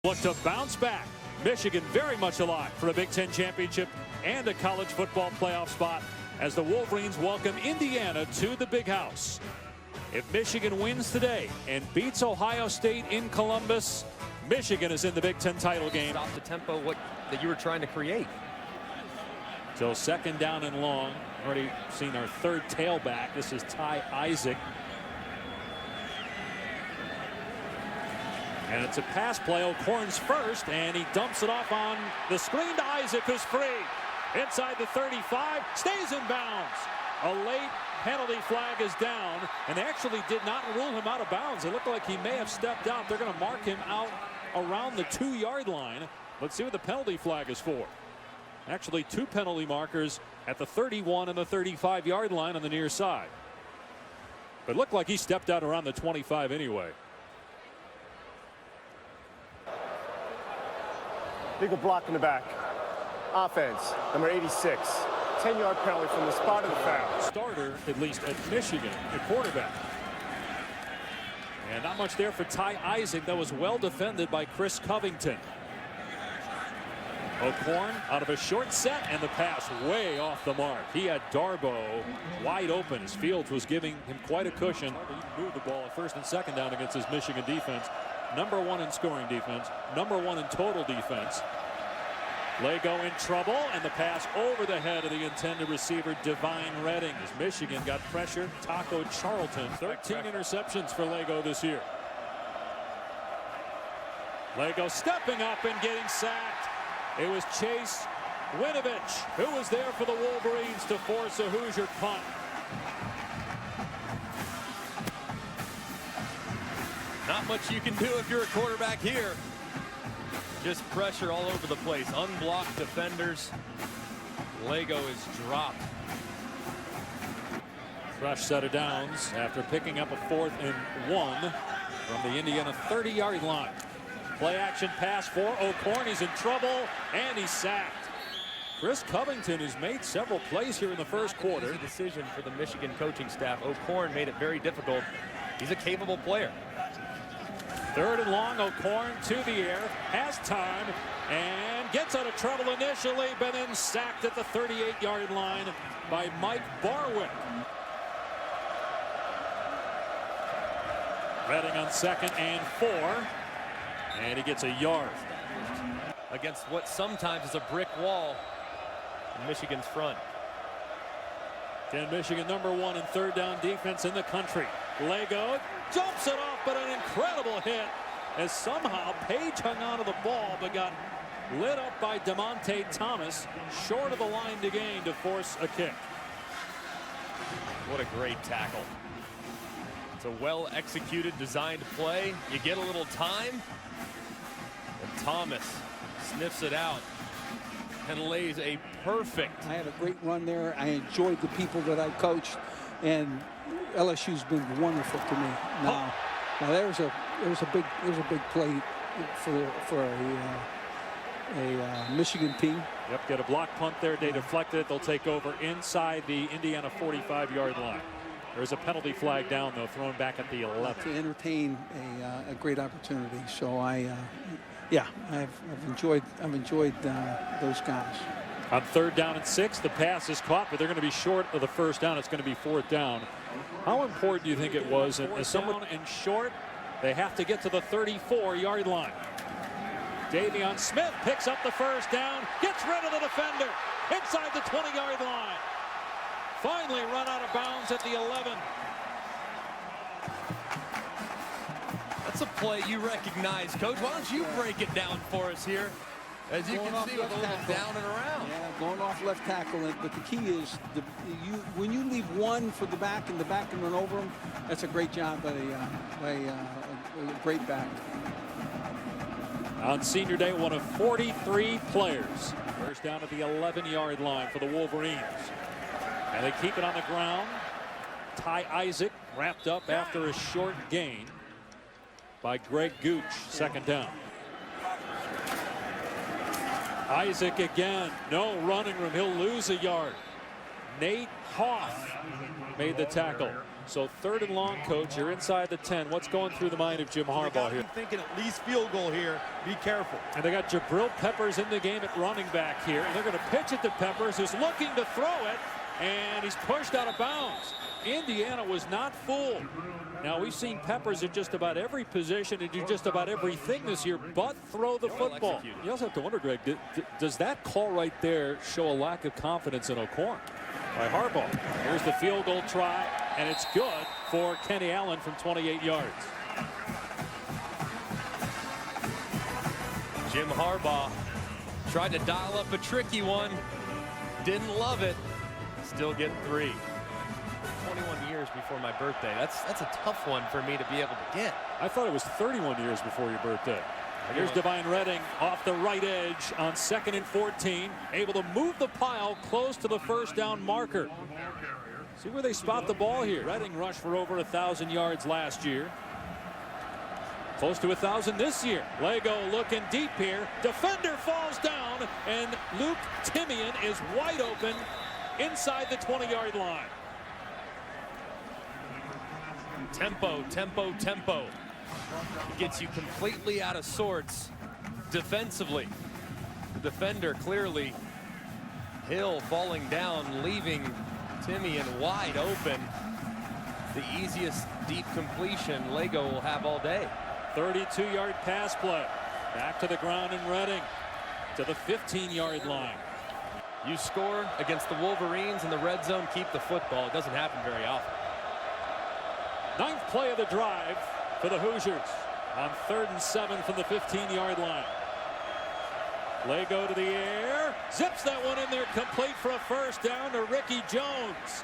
Look to bounce back. Michigan very much alive for a Big Ten championship and a college football playoff spot as the Wolverines welcome Indiana to the Big House. If Michigan wins today and beats Ohio State in Columbus, Michigan is in the Big Ten title game. Stop the tempo that you were trying to create. So second down and long. Already seen our third tailback. This is Ty Isaac. And it's a pass play. O'Korn's first, and he dumps it off on the screen to Isaac, who's free. Inside the 35, stays in bounds. A late penalty flag is down, and they actually did not rule him out of bounds. It looked like he may have stepped out. They're going to mark him out around the 2-yard line. Let's see what the penalty flag is for. Actually, two penalty markers at the 31 and the 35-yard line on the near side. But it looked like he stepped out around the 25 anyway. Legal block in the back. Offense, number 86. 10-yard penalty from the spot of the foul. Starter, at least at Michigan, the quarterback. And not much there for Ty Isaac. That was well defended by Chris Covington. O'Korn out of a short set, and the pass way off the mark. He had Darboh wide open as Fields was giving him quite a cushion. He moved the ball at first and second down against his Michigan defense. Number one in scoring defense, number one in total defense. Lego in trouble, and the pass over the head of the intended receiver, Divine Redding, as Michigan got pressured. Taco Charlton, 13 interceptions for Lego this year. Lego stepping up and getting sacked. It was Chase Winovich who was there for the Wolverines to force a Hoosier punt. Not much you can do if you're a quarterback here. Just pressure all over the place. Unblocked defenders. Lego is dropped. Fresh set of downs after picking up a 4th and 1 from the Indiana 30-yard line. Play action pass for O'Korn. He's in trouble, and he's sacked. Chris Covington has made several plays here in the first quarter. Easy decision for the Michigan coaching staff. O'Korn made it very difficult. He's a capable player. 3rd and long. O'Korn to the air, has time, and gets out of trouble initially, but then sacked at the 38-yard line by Mike Barwick. Redding on 2nd and 4, and he gets a yard. Against what sometimes is a brick wall in Michigan's front. Can Michigan number 1 in 3rd down defense in the country. Lego jumps it off, but an incredible hit as somehow Page hung onto the ball but got lit up by DeMonte Thomas short of the line to gain to force a kick. What a great tackle. It's a well executed, designed play. You get a little time, and Thomas sniffs it out and lays a perfect. I had a great run there. I enjoyed the people that I coached, and LSU's been wonderful to me. Now there's a big play for a Michigan team. Yep, get a block punt there. They deflected it. They'll take over inside the Indiana 45-yard line. There's a penalty flag down though, thrown back at the 11. To entertain a great opportunity. So I've enjoyed those guys. On 3rd down and 6, the pass is caught, but they're going to be short of the first down. It's going to be 4th down. How important do you think it was? And as someone in short, they have to get to the 34-yard line. Davion Smith picks up the first down, gets rid of the defender inside the 20-yard line. Finally run out of bounds at the 11. That's a play you recognize, Coach. Why don't you break it down for us here? As you can see, with a little down and around. Yeah, going off left tackle. But the key is when you leave one for the back and the back can run over him, that's a great job by a great back. On senior day, one of 43 players. First down at the 11-yard line for the Wolverines. And they keep it on the ground. Ty Isaac wrapped up after a short gain by Greg Gooch. 2nd down. Isaac again, no running room. He'll lose a yard. Nate Hoff made the tackle. So 3rd and long, coach. You're inside the 10. What's going through the mind of Jim Harbaugh here? Thinking at least field goal here. Be careful. And they got Jabril Peppers in the game at running back here. And they're going to pitch it to Peppers, who's looking to throw it. And he's pushed out of bounds. Indiana was not fooled. Now, we've seen Peppers at just about every position and do just about everything this year but throw the football. You also have to wonder, Greg, does that call right there show a lack of confidence in O'Korn by Harbaugh? Here's the field goal try, and it's good for Kenny Allen from 28 yards. Jim Harbaugh tried to dial up a tricky one. Didn't love it. Still get 3. 21 years before my birthday. That's a tough one for me to be able to get. I thought it was 31 years before your birthday. Here's Divine Redding off the right edge on 2nd and 14. Able to move the pile close to the first down marker. See where they spot the ball here. Redding rushed for over 1,000 yards last year. Close to 1,000 this year. Lego looking deep here. Defender falls down, and Luke Timian is wide open inside the 20-yard line. Tempo, tempo, tempo. Gets you completely out of sorts defensively. The defender clearly, Hill falling down, leaving Timian wide open. The easiest deep completion Lego will have all day. 32-yard pass play. Back to the ground in Redding to the 15-yard line. You score against the Wolverines in the red zone, keep the football. It doesn't happen very often. 9th play of the drive for the Hoosiers on 3rd and 7 from the 15-yard line. Lego to the air, zips that one in there, complete for a first down to Ricky Jones.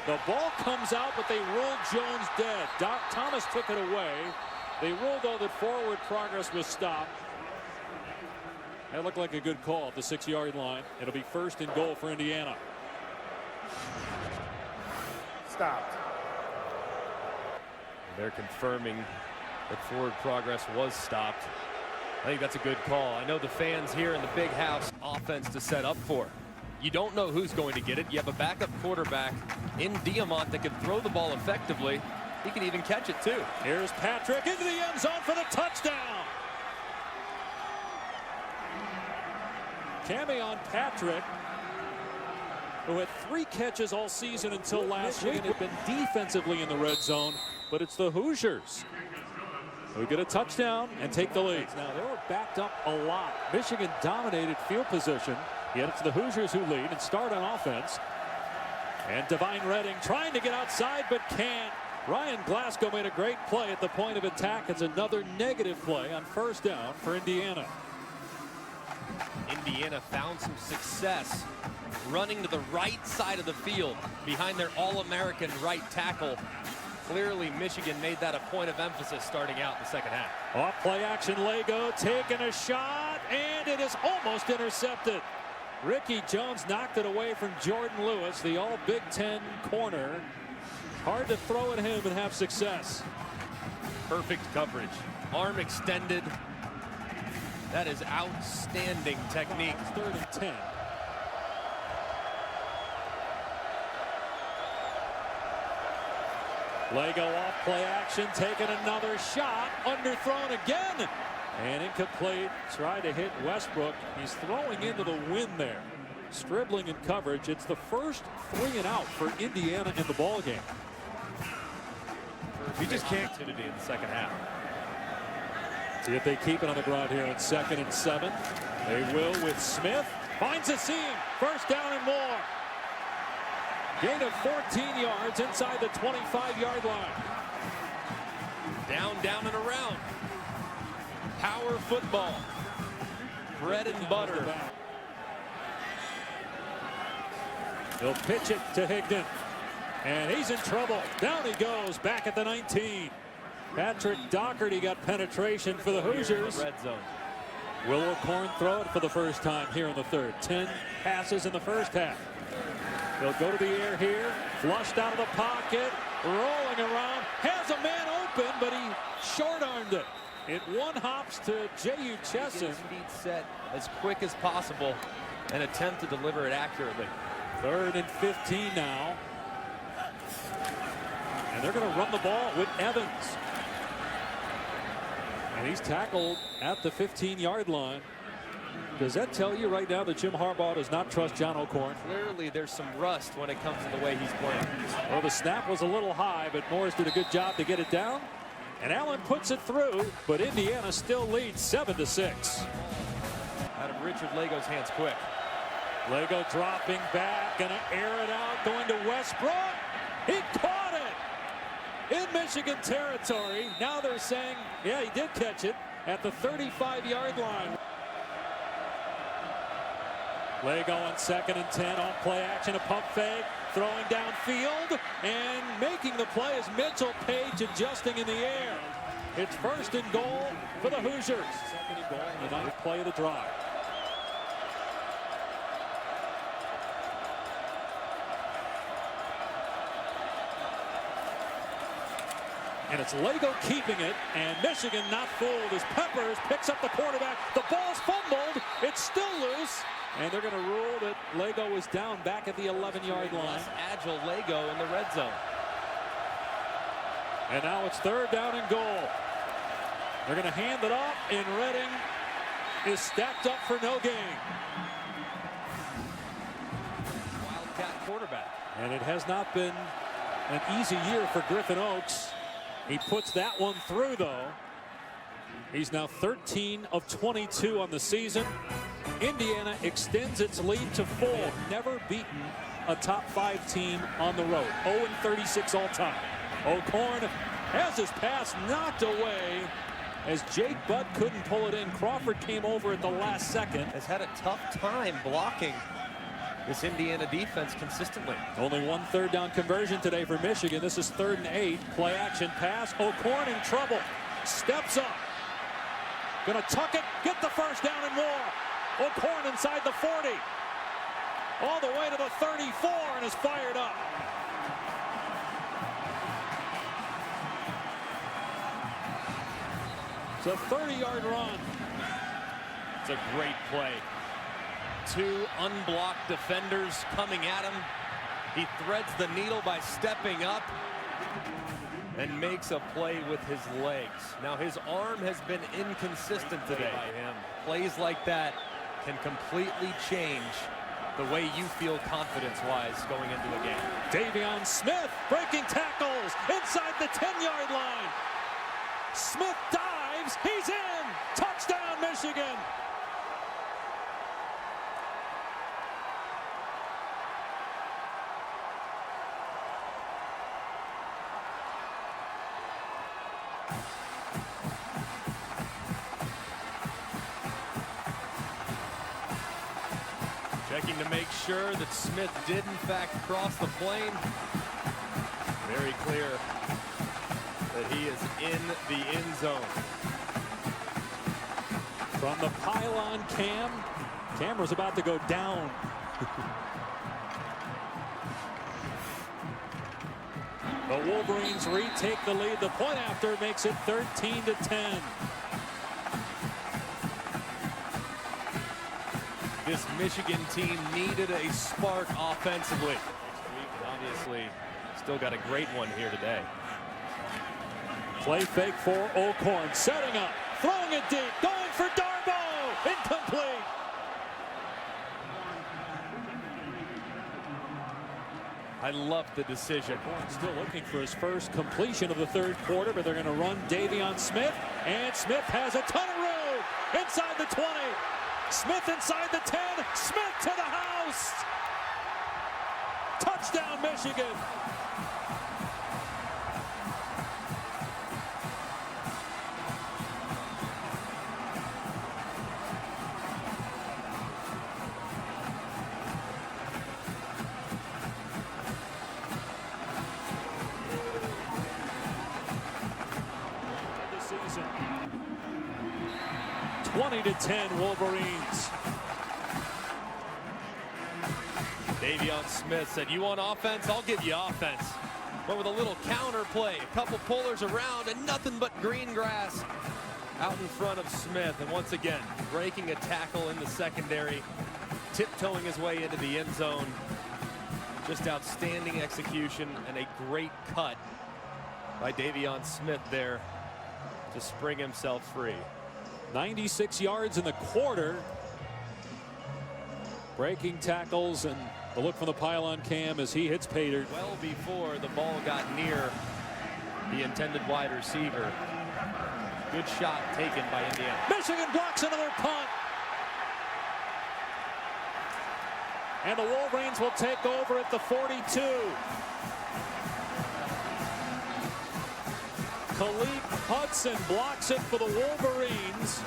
The ball comes out, but they ruled Jones dead. Thomas took it away. They ruled, though, that forward progress was stopped. That looked like a good call at the 6-yard line. It'll be 1st and goal for Indiana. Stopped. They're confirming that forward progress was stopped. I think that's a good call. I know the fans here in the big house offense to set up for. You don't know who's going to get it. You have a backup quarterback in Diamont that can throw the ball effectively. He can even catch it too. Here's Patrick into the end zone for the touchdown. Camion Patrick, who had 3 catches all season until last week, had been defensively in the red zone, but it's the Hoosiers who get a touchdown and take the lead. Now, they were backed up a lot. Michigan dominated field position, yet it's the Hoosiers who lead and start on offense. And Divine Redding trying to get outside, but can't. Ryan Glasgow made a great play at the point of attack. It's another negative play on 1st down for Indiana. Indiana found some success running to the right side of the field behind their All-American right tackle. Clearly, Michigan made that a point of emphasis starting out in the second half. Off play action, Lego taking a shot, and it is almost intercepted. Ricky Jones knocked it away from Jordan Lewis, the all Big Ten corner. Hard to throw at him and have success. Perfect coverage. Arm extended. That is outstanding technique. 3rd and 10. Lego off play action, taking another shot, underthrown again, and incomplete. Tried to hit Westbrook. He's throwing into the wind there. Stribbling in coverage. It's the first 3 and out for Indiana in the ball game. He just can't opportunity in the second half. See if they keep it on the ground here on 2nd and 7. They will with Smith. Finds a seam. 1st down and more. Gain of 14 yards inside the 25-yard line. Down, down, and around. Power football. Bread and butter. They'll pitch it to Higdon. And he's in trouble. Down he goes, back at the 19. Patrick Doherty got penetration for the Hoosiers. Red zone. Will O'Korn throw it for the first time here in the 3rd. 10 passes in the first half. He'll go to the air here. Flushed out of the pocket. Rolling around. Has a man open, but he short-armed it. It one hops to J.U. Chesson. Feet set as quick as possible and attempt to deliver it accurately. 3rd and 15 now. And they're going to run the ball with Evans. And he's tackled at the 15-yard line. Does that tell you right now that Jim Harbaugh does not trust John O'Korn? Clearly there's some rust when it comes to the way he's playing. Well, the snap was a little high, but Morris did a good job to get it down. And Allen puts it through, but Indiana still leads 7-6. Out of Richard Lego's hands quick. Lego dropping back, gonna air it out, going to Westbrook. He caught it in Michigan territory. Now they're saying, yeah, he did catch it at the 35-yard line. Lego on 2nd and 10 on play action, a pump fake, throwing downfield, and making the play is Mitchell Page adjusting in the air. It's 1st and goal for the Hoosiers. 2nd and goal, the ninth play of the drive. And it's Lego keeping it, and Michigan not fooled as Peppers picks up the quarterback. The ball's fumbled. It's still loose. And they're going to rule that Lego is down back at the 11-yard line. Less agile Lego in the red zone. And now it's 3rd down and goal. They're going to hand it off, and Redding is stacked up for no gain. Wildcat quarterback. And it has not been an easy year for Griffin Oaks. He puts that one through, though. He's now 13 of 22 on the season. Indiana extends its lead to 4. Never beaten a top 5 team on the road. 0-36 all time. O'Korn has his pass knocked away as Jake Butt couldn't pull it in. Crawford came over at the last second. Has had a tough time blocking this Indiana defense consistently. Only 1 3rd down conversion today for Michigan. This is 3rd and 8. Play action pass. O'Korn in trouble. Steps up. Gonna tuck it. Get the 1st down and more. O'Korn inside the 40. All the way to the 34 and is fired up. It's a 30-yard run. It's a great play. 2 unblocked defenders coming at him. He threads the needle by stepping up and makes a play with his legs. Now his arm has been inconsistent today by him. Plays like that can completely change the way you feel confidence-wise going into a game. Davion Smith breaking tackles inside the 10-yard line. Smith dives. He's in. Touchdown, Michigan. Checking to make sure that Smith did in fact cross the plane. Very clear that he is in the end zone. From the pylon cam, camera's about to go down. The Wolverines retake the lead. The point after makes it 13-10. This Michigan team needed a spark offensively. Obviously, still got a great one here today. Play fake for O'Korn. Setting up. Throwing it deep. Going for Darbo. Incomplete. I love the decision. Still looking for his first completion of the 3rd quarter, but they're going to run Davion Smith. And Smith has a ton of room. Inside the 20. Smith inside the 10. Smith to the house. Touchdown, Michigan. The season. 20-10 Wolverines. Davion Smith said, you want offense? I'll give you offense. But with a little counter play, a couple pullers around, and nothing but green grass out in front of Smith. And once again, breaking a tackle in the secondary, tiptoeing his way into the end zone. Just outstanding execution and a great cut by Davion Smith there to spring himself free. 96 yards in the quarter. Breaking tackles and the look from the pylon cam as he hits Pater. Well before the ball got near the intended wide receiver. Good shot taken by Indiana. Michigan blocks another punt. And the Wolverines will take over at the 42. Khalif Hudson blocks it for the Wolverines.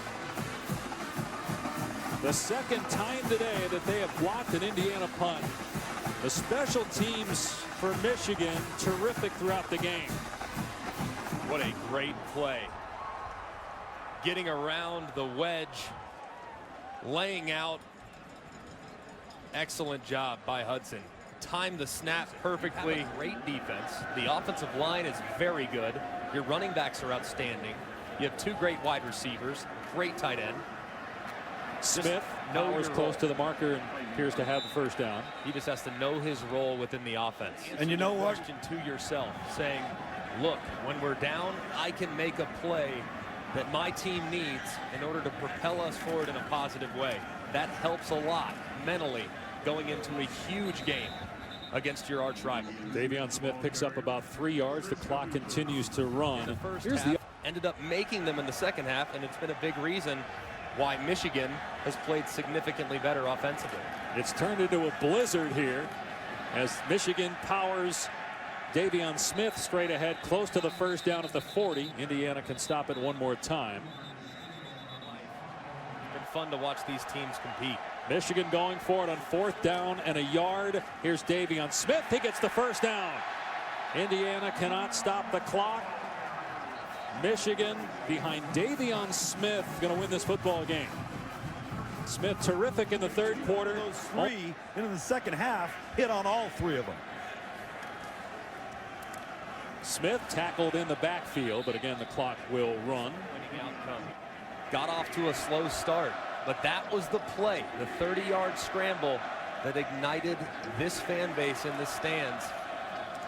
The second time today that they have blocked an Indiana punt. The special teams for Michigan, terrific throughout the game. What a great play. Getting around the wedge, laying out. Excellent job by Hudson. Timed the snap perfectly. Great defense. The offensive line is very good. Your running backs are outstanding. You have two great wide receivers, great tight end. Smith powers close to the marker and appears to have the first down. He just has to know his role within the offense. And you know what? Question to yourself, saying, look, when we're down, I can make a play that my team needs in order to propel us forward in a positive way. That helps a lot mentally going into a huge game against your arch rival. Davion Smith picks up about 3 yards. The clock continues to run. The first half ended up making them in the second half, and it's been a big reason why Michigan has played significantly better offensively. It's turned into a blizzard here as Michigan powers Davion Smith straight ahead, close to the first down at the 40. Indiana can stop it one more time. It's been fun to watch these teams compete. Michigan going for it on 4th down and a yard. Here's Davion Smith. He gets the first down. Indiana cannot stop the clock. Michigan behind Davion Smith going to win this football game. Smith terrific in the third quarter. Those three into the second half, hit on all three of them. Smith tackled in the backfield, but again the clock will run. Winning outcome. Got off to a slow start, but that was the play, the 30-yard scramble that ignited this fan base in the stands.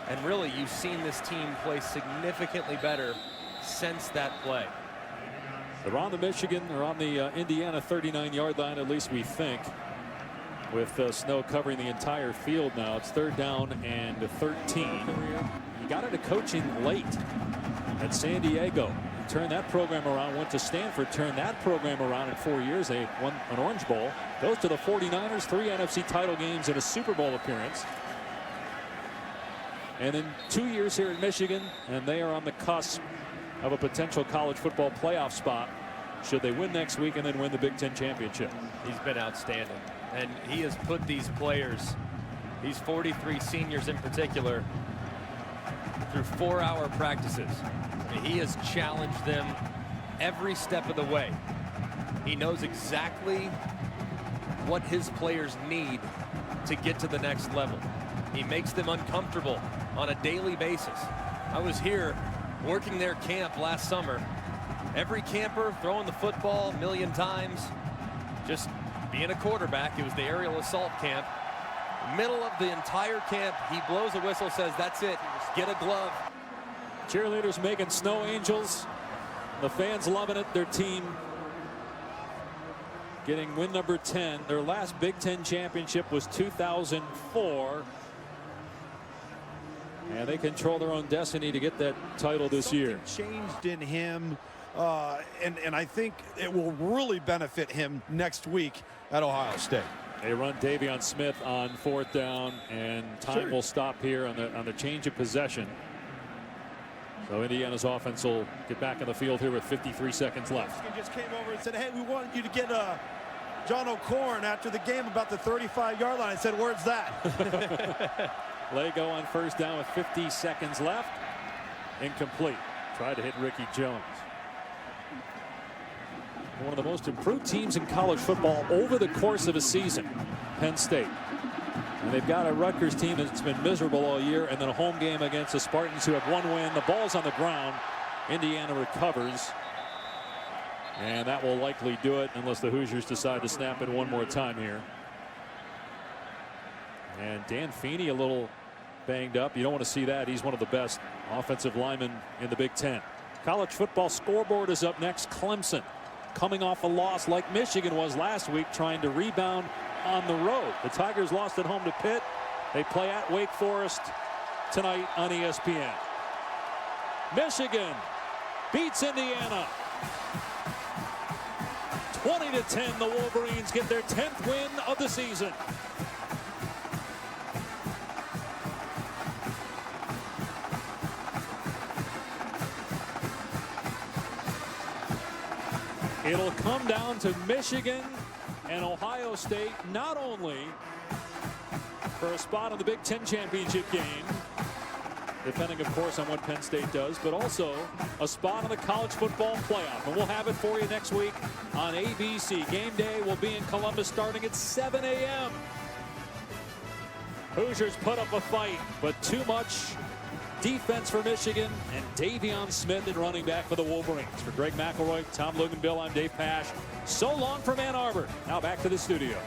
And really, you've seen this team play significantly better since that play. They're on the Michigan, or on the Indiana 39-yard line, at least we think, with snow covering the entire field now. It's 3rd down and 13. He got into coaching late at San Diego. Turned that program around, went to Stanford, turned that program around in 4 years. They won an Orange Bowl. Goes to the 49ers, 3 NFC title games and a Super Bowl appearance. And in 2 years here at Michigan, and they are on the cusp of a potential college football playoff spot should they win next week and then win the Big Ten championship. He's been outstanding, and he has put these players, these 43 seniors in particular, through 4-hour practices. He has challenged them every step of the way. He knows exactly what his players need to get to the next level. He makes them uncomfortable on a daily basis. I was here working their camp last summer. Every camper throwing the football a million times, just being a quarterback. It was the aerial assault camp. Middle of the entire camp, he blows a whistle, says, that's it, get a glove. Cheerleaders making snow angels. The fans loving it. Their team getting win number 10. Their last Big Ten championship was 2004. And they control their own destiny to get that title this year. Changed in him, and I think it will really benefit him next week at Ohio State. They run Davion Smith on 4th down, and time will stop here on the change of possession. So Indiana's offense will get back on the field here with 53 seconds left. He just came over and said, hey, we want you to get John O'Corn after the game about the 35-yard line. I said, where's that? Lego on 1st down with 50 seconds left. Incomplete. Tried to hit Ricky Jones. One of the most improved teams in college football over the course of a season, Penn State. And they've got a Rutgers team that's been miserable all year, and then a home game against the Spartans, who have 1 win. The ball's on the ground. Indiana recovers. And that will likely do it unless the Hoosiers decide to snap it one more time here. And Dan Feeney a little banged up. You don't want to see that. He's one of the best offensive linemen in the Big Ten. College football scoreboard is up next. Clemson coming off a loss like Michigan was last week, trying to rebound on the road. The Tigers lost at home to Pitt. They play at Wake Forest tonight on ESPN. Michigan beats Indiana 20-10. The Wolverines get their 10th win of the season. It'll come down to Michigan and Ohio State, not only for a spot in the Big Ten championship game, depending, of course, on what Penn State does, but also a spot in the college football playoff. And we'll have it for you next week on ABC. Game day will be in Columbus starting at 7 a.m. Hoosiers put up a fight, but too much defense for Michigan, and Davion Smith in running back for the Wolverines. For Greg McElroy, Tom Luganville, I'm Dave Pasch. So long from Ann Arbor. Now back to the studio.